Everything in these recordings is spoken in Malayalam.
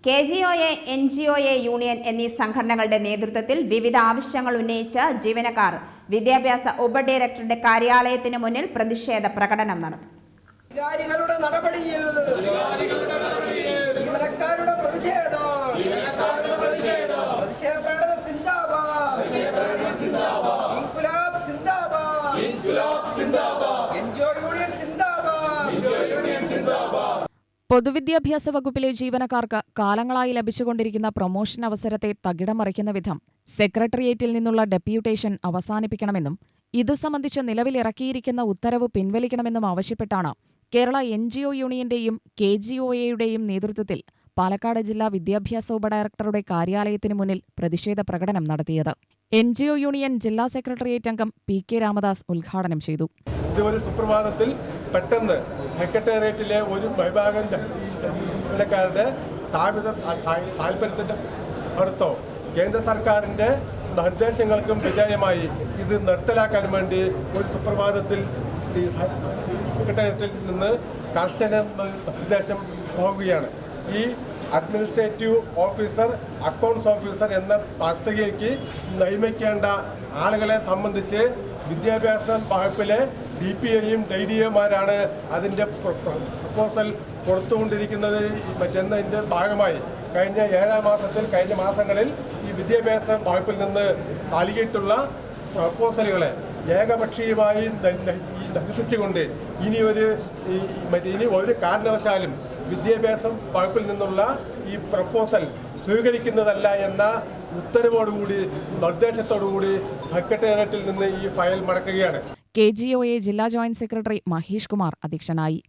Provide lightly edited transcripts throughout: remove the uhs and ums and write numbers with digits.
KGOA, NGOA യൂണിയൻ എന്നീ സംഘടനകളുടെ നേതൃത്വത്തിൽ വിവിധ ആവശ്യങ്ങൾ ഉന്നയിച്ച ജീവനക്കാർ വിദ്യാഭ്യാസ ഉപഡയറക്ടറുടെ കാര്യാലയത്തിന് മുന്നിൽ പ്രതിഷേധ പ്രകടനം നടത്തി. അധികാരികളുടെ നടപടിയിൽ ജീവനക്കാരുടെ പ്രതിഷേധം പൊതുവിദ്യാഭ്യാസ വകുപ്പിലെ ജീവനക്കാർക്ക് കാലങ്ങളായി ലഭിച്ചുകൊണ്ടിരിക്കുന്ന പ്രൊമോഷൻ അവസരത്തെ തകിടം മറിക്കുന്ന വിധം സെക്രട്ടേറിയറ്റിൽ നിന്നുള്ള ഡെപ്യൂട്ടേഷൻ അവസാനിപ്പിക്കണമെന്നും ഇതു സംബന്ധിച്ച് നിലവിലിറക്കിയിരിക്കുന്ന ഉത്തരവ് പിൻവലിക്കണമെന്നും ആവശ്യപ്പെട്ടാണ് കേരള NGO യൂണിയന്റെയും KGOAയുടെയും നേതൃത്വത്തിൽ പാലക്കാട് ജില്ലാ വിദ്യാഭ്യാസ ഉപഡയറക്ടറുടെ കാര്യാലയത്തിനു മുന്നിൽ പ്രതിഷേധ പ്രകടനം നടത്തിയത്. NGO യൂണിയൻ ജില്ലാ സെക്രട്ടേറിയറ്റ് അംഗം PK രാമദാസ് ഉദ്ഘാടനം ചെയ്തു. ഇതുവരെ സുപ്രഭാതത്തിൽ പെട്ടെന്ന് സെക്രട്ടേറിയറ്റിലെ ഒരു വിഭാഗം ജീവനക്കാരുടെ താൽപര്യത്തിന്റെ പുറത്തോ കേന്ദ്ര സർക്കാരിന്റെ നിർദ്ദേശങ്ങൾക്കും വിധേയമായി ഇത് നിർത്തലാക്കാൻ വേണ്ടി ഒരു സുപ്രഭാതത്തിൽ സെക്രട്ടേറിയറ്റിൽ നിന്ന് കർശന നിർദ്ദേശം പോകുകയാണ്. ഈ അഡ്മിനിസ്ട്രേറ്റീവ് ഓഫീസർ, അക്കൗണ്ട്സ് ഓഫീസർ എന്ന തസ്തികയ്ക്ക് നിയമിക്കേണ്ട ആളുകളെ സംബന്ധിച്ച് വിദ്യാഭ്യാസ വകുപ്പിലെ DPAയും DDAമാരാണ് അതിൻ്റെ പ്രപ്പോസൽ കൊടുത്തുകൊണ്ടിരിക്കുന്നത്. എന്നതിൻ്റെ ഭാഗമായി കഴിഞ്ഞ മാസങ്ങളിൽ ഈ വിദ്യാഭ്യാസ വകുപ്പിൽ നിന്ന് നൽകിയിട്ടുള്ള പ്രപ്പോസലുകളെ ഏകപക്ഷീയമായി നിരസിച്ചുകൊണ്ട് ഇനി ഒരു കാരണവശാലും വിദ്യാഭ്യാസ വകുപ്പിൽ നിന്നുള്ള ഈ പ്രപ്പോസൽ സ്വീകരിക്കുന്നതല്ല എന്ന ഉത്തരവോടുകൂടി നിർദ്ദേശത്തോടുകൂടി സെക്രട്ടേറിയറ്റിൽ നിന്ന് ഈ ഫയൽ മടക്കുകയാണ്. KGOA ജില്ലാ ജോയിന്റ് സെക്രട്ടറി മഹേഷ് കുമാർ അധ്യക്ഷനായി.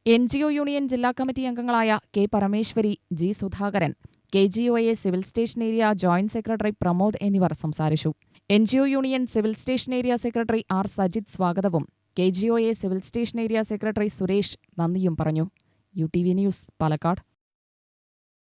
NGO യൂണിയൻ ജില്ലാ കമ്മിറ്റി അംഗങ്ങളായ K Parameshwari, G Sudhakaran, KGOA civil station area joint secretary Pramod എന്നിവർ സംസാരിച്ചു. NGO union civil station area secretary R Sajith സ്വാഗതവും KGOA civil station area secretary Suresh നന്ദിയും പറഞ്ഞു. UTV news, Palakkad.